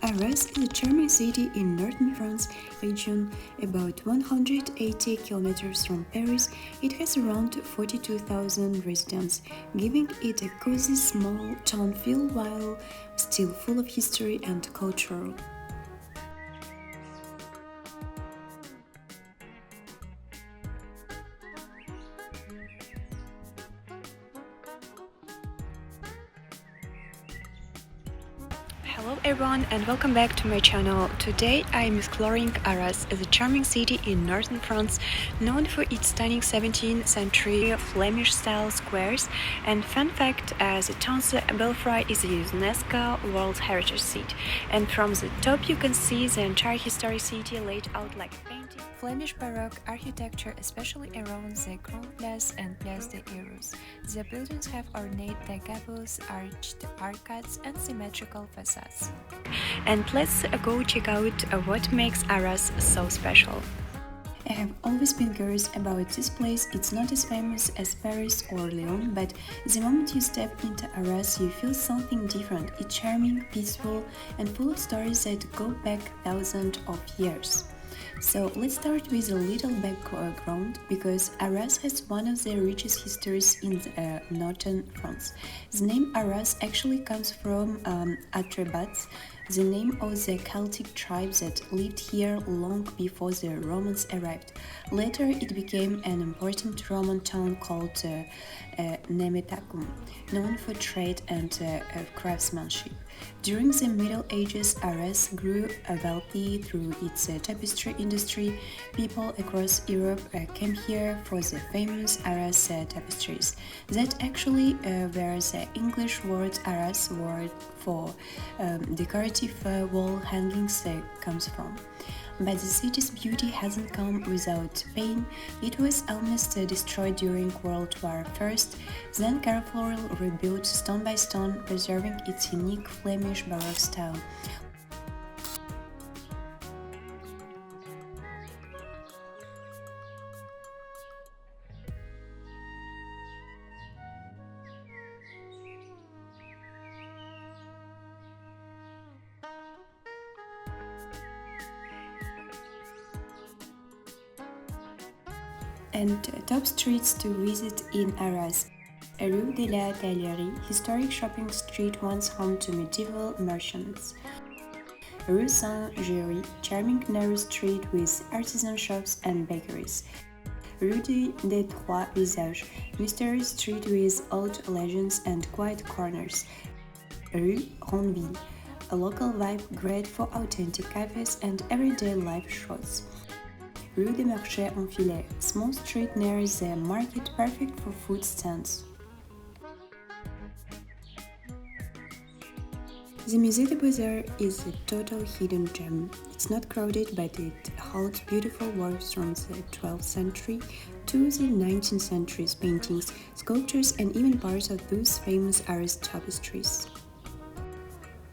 Arras is a charming city in northern France region, about 180 kilometers from Paris. It has around 42,000 residents, giving it a cozy small town feel while still full of history and culture. Hello everyone and welcome back to my channel. Today I am exploring Arras, a charming city in northern France, known for its stunning 17th century Flemish-style squares. And fun fact, the town's Belfry is a UNESCO World Heritage Site, and from the top you can see the entire historic city laid out like a painting. Flemish Baroque architecture, especially around the Grand Place and Place des Héros. The buildings have ornate gables, arched arcades, and symmetrical facades. And let's go check out what makes Arras so special. I have always been curious about this place. It's not as famous as Paris or Lyon, but the moment you step into Arras, you feel something different. It's charming, peaceful, and full of stories that go back thousands of years. So let's start with a little background, because Arras has one of the richest histories in northern France. The name Arras actually comes from Atrebats, the name of the Celtic tribes that lived here long before the Romans arrived. Later it became an important Roman town called Médiathèque, known for trade and craftsmanship. During the Middle Ages, Arras grew wealthy through its tapestry industry. People across Europe came here for the famous Arras tapestries. That actually where the English word Arras word for decorative wall hangings comes from. But the city's beauty hasn't come without pain. It was almost destroyed during World War I, then carefully rebuilt stone by stone, preserving its unique Flemish Baroque style. And top streets to visit in Arras. Rue de la Gallerie, historic shopping street once home to medieval merchants. Rue Saint-Géry, charming narrow street with artisan shops and bakeries. Rue des Trois Visages, mysterious street with old legends and quiet corners. Rue Ronville, a local vibe great for authentic cafes and everyday life shows. Rue des Marchés Enfilés, small street near the market perfect for food stands. The Musée des Beaux-Arts is a total hidden gem. It's not crowded, but it holds beautiful works from the 12th century to the 19th century's paintings, sculptures, and even parts of those famous Arras tapestries.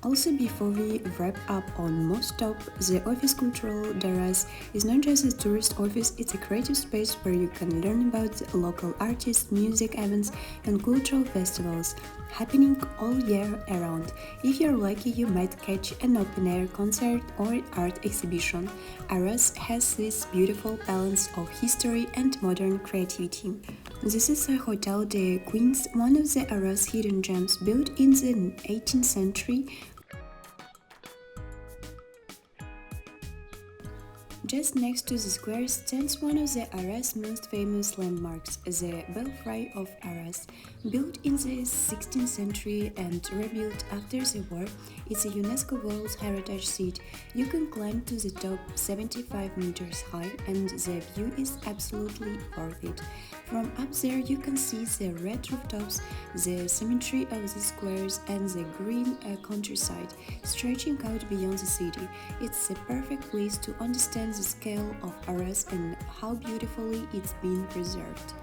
Also, before we wrap up on Rooftop, the Office Cultural d'Arras is not just a tourist office, it's a creative space where you can learn about local artists, music events, and cultural festivals happening all year around. If you're lucky, you might catch an open-air concert or art exhibition. Arras has this beautiful balance of history and modern creativity. This is a Hôtel de Guînes, one of the Arras hidden gems built in the 18th century. Just next to the square stands one of the Arras' most famous landmarks, the Belfry of Arras. Built in the 16th century and rebuilt after the war, it's a UNESCO World Heritage Site. You can climb to the top 75 meters high, and the view is absolutely worth it. From up there you can see the red rooftops, the symmetry of the squares, and the green countryside stretching out beyond the city. It's a perfect place to understand the scale of Arras and how beautifully it's been preserved.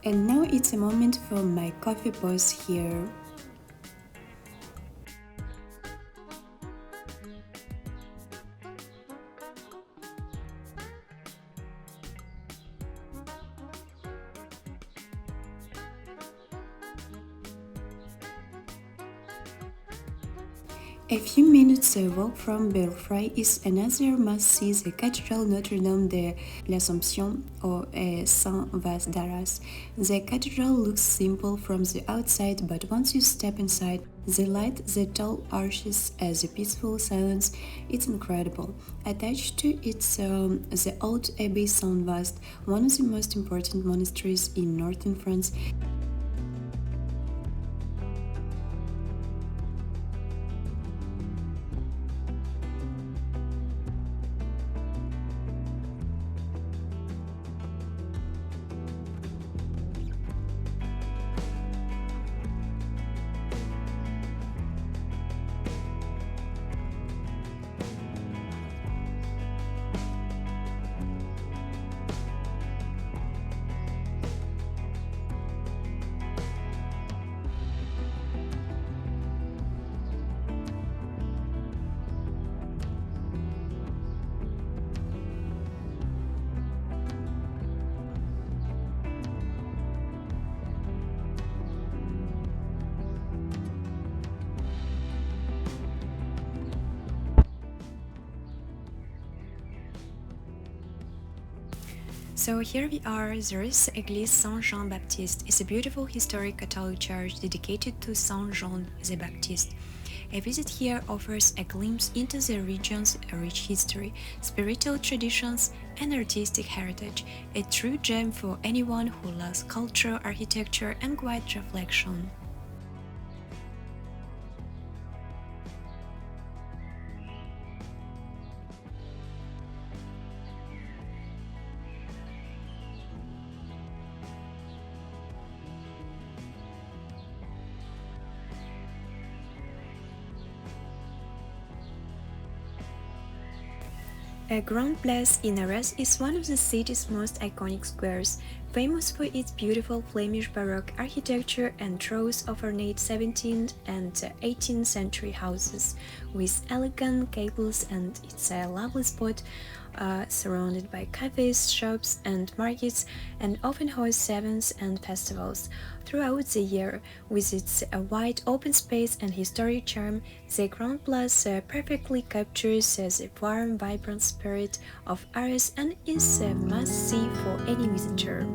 And now it's a moment for my coffee pause here. A few minutes walk from Belfry is another must-see, the Cathedral Notre-Dame de l'Assomption or Saint-Vas d'Arras. The cathedral looks simple from the outside, but once you step inside, the light, the tall arches, the peaceful silence, it's incredible. Attached to it, the old Abbey Saint-Vas, one of the most important monasteries in northern France. So here we are, there is Église Saint-Jean-Baptiste. It's a beautiful historic Catholic church dedicated to Saint Jean the Baptist. A visit here offers a glimpse into the region's rich history, spiritual traditions, and artistic heritage, a true gem for anyone who loves culture, architecture, and quiet reflection. A Grand Place in Arras is one of the city's most iconic squares, famous for its beautiful Flemish Baroque architecture and rows of ornate 17th and 18th century houses, with elegant gables, and it's a lovely spot surrounded by cafés, shops, and markets, and often hosts events and festivals throughout the year. With its wide open space and historic charm, the Grand Place perfectly captures the warm, vibrant spirit of Arras and is a must-see for any visitor.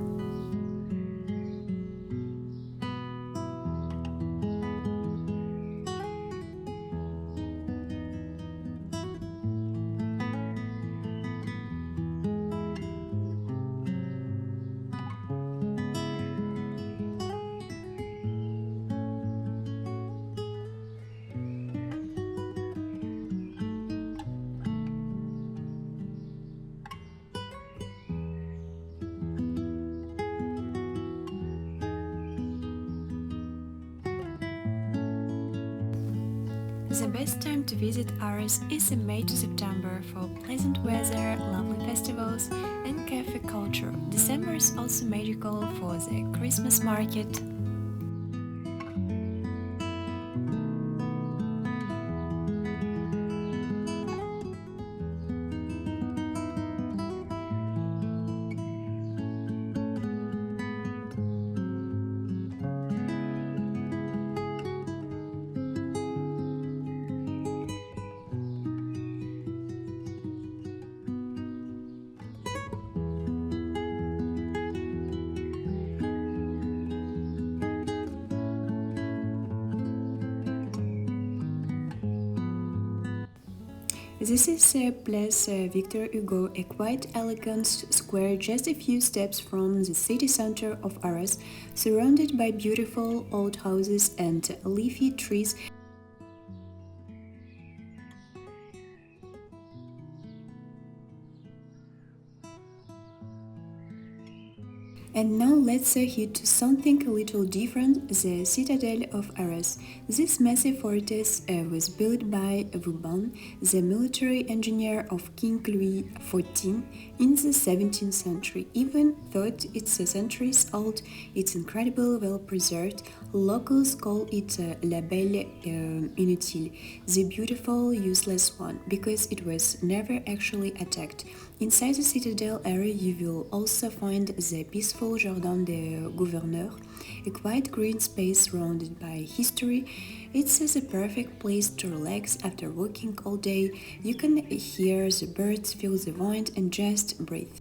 The best time to visit Arras is in May to September for pleasant weather, lovely festivals, and cafe culture. December is also magical for the Christmas market. This is Place Victor Hugo, a quite elegant square just a few steps from the city center of Arras, surrounded by beautiful old houses and leafy trees. And now let's head to something a little different, the Citadel of Arras. This massive fortress was built by Vauban, the military engineer of King Louis XIV in the 17th century. Even though it's centuries old, it's incredibly well preserved. Locals call it La Belle Inutile, the beautiful, useless one, because it was never actually attacked. Inside the Citadel area, you will also find the peaceful Jardin des Gouverneurs, a quiet green space surrounded by history. It's the perfect place to relax after working all day. You can hear the birds, feel the wind, and just breathe.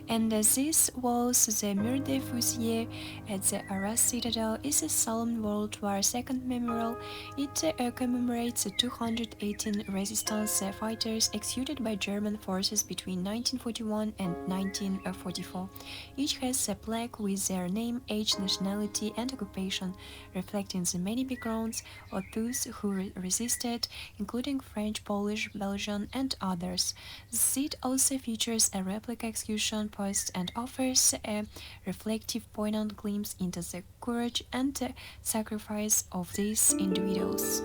And this was the Murs des Fusillés at the Arras Citadel is a solemn World War II memorial. It commemorates the 218 resistance fighters executed by German forces between 1941 and 1944. Each has a plaque with their name, age, nationality, and occupation, reflecting the many backgrounds of those who resisted, including French, Polish, Belgian, and others. The seat also features a replica execution post and offers a reflective, poignant glimpse into the courage and sacrifice of these individuals.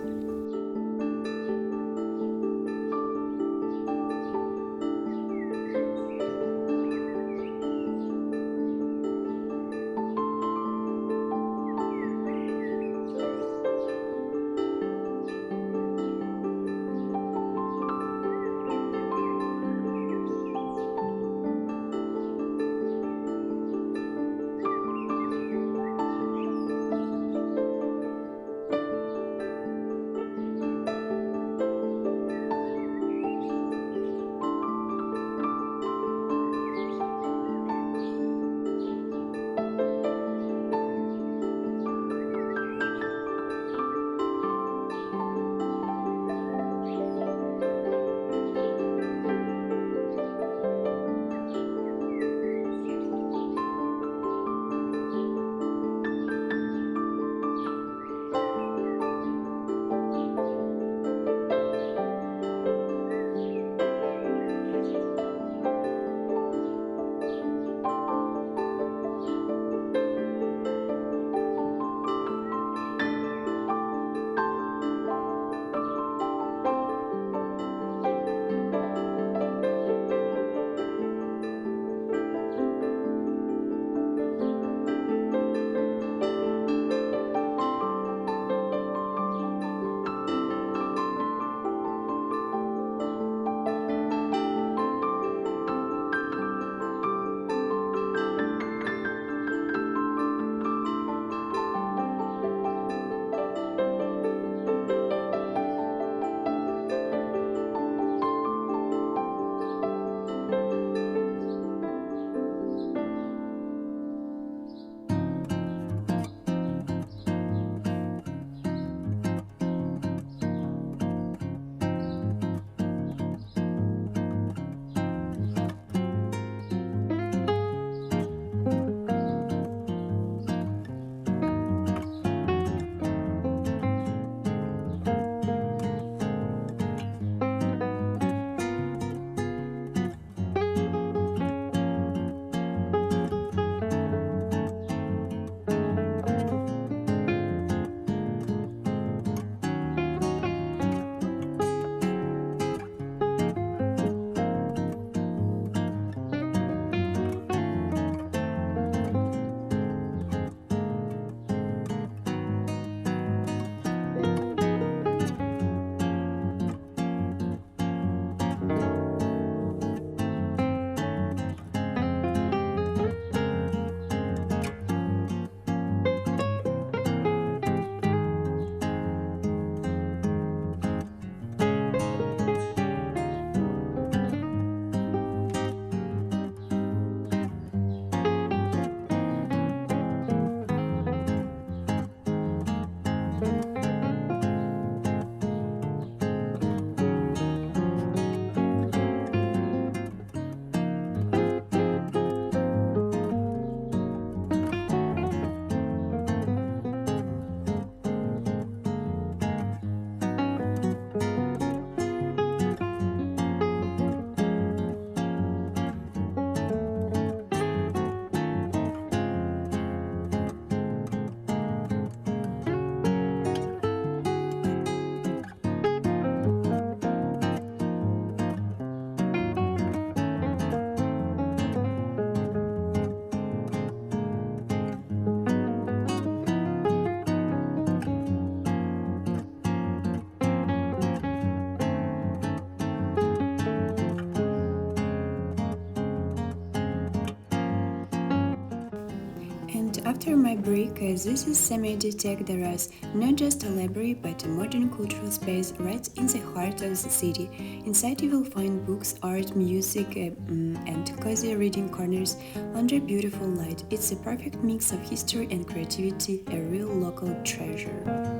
after my break, this is Médiathèque Arras, not just a library but a modern cultural space right in the heart of the city. Inside you will find books, art, music and cozy reading corners under beautiful light. It's a perfect mix of history and creativity, a real local treasure.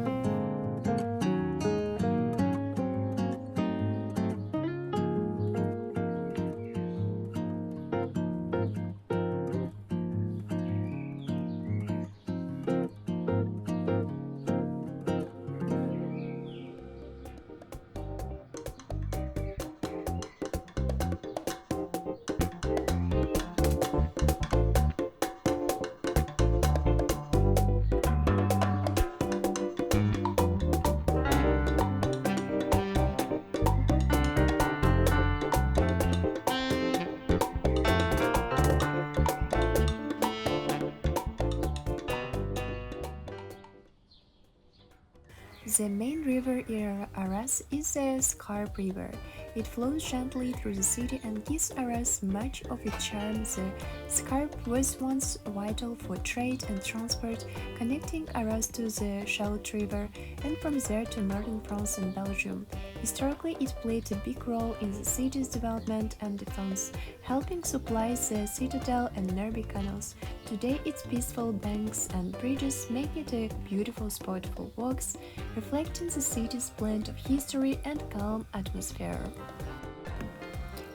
The main river in Arras is the Scarpe River. It flows gently through the city and gives Arras much of its charm. The Scarpe was once vital for trade and transport, connecting Arras to the Scheldt River and from there to northern France and Belgium. Historically, it played a big role in the city's development and defense, helping supply the Citadel and nearby canals. Today, its peaceful banks and bridges make it a beautiful spot for walks, reflecting the city's blend of history and calm atmosphere.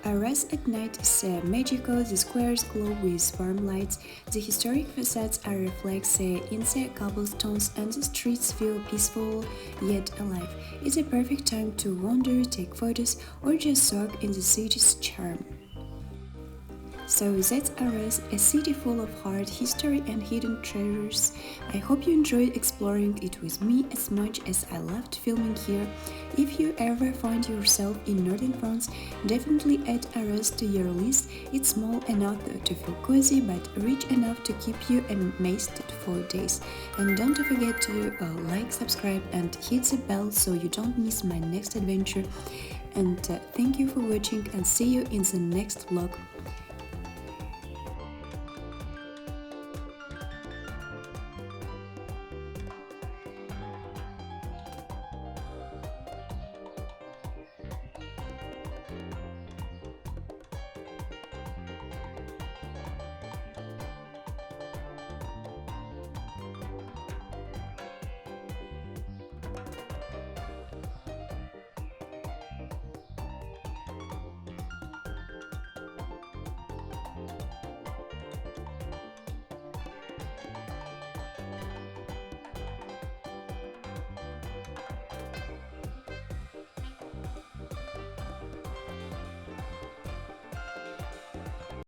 Arras at night is magical. The squares glow with warm lights, the historic facades are reflected in the cobblestones, and the streets feel peaceful yet alive. It's a perfect time to wander, take photos, or just soak in the city's charm. So that's Arras, a city full of heart, history and hidden treasures. I hope you enjoyed exploring it with me as much as I loved filming here. If you ever find yourself in northern France, definitely add Arras to your list. It's small enough to feel cozy but rich enough to keep you amazed for days. And don't forget to like, subscribe and hit the bell so you don't miss my next adventure. And thank you for watching and see you in the next vlog.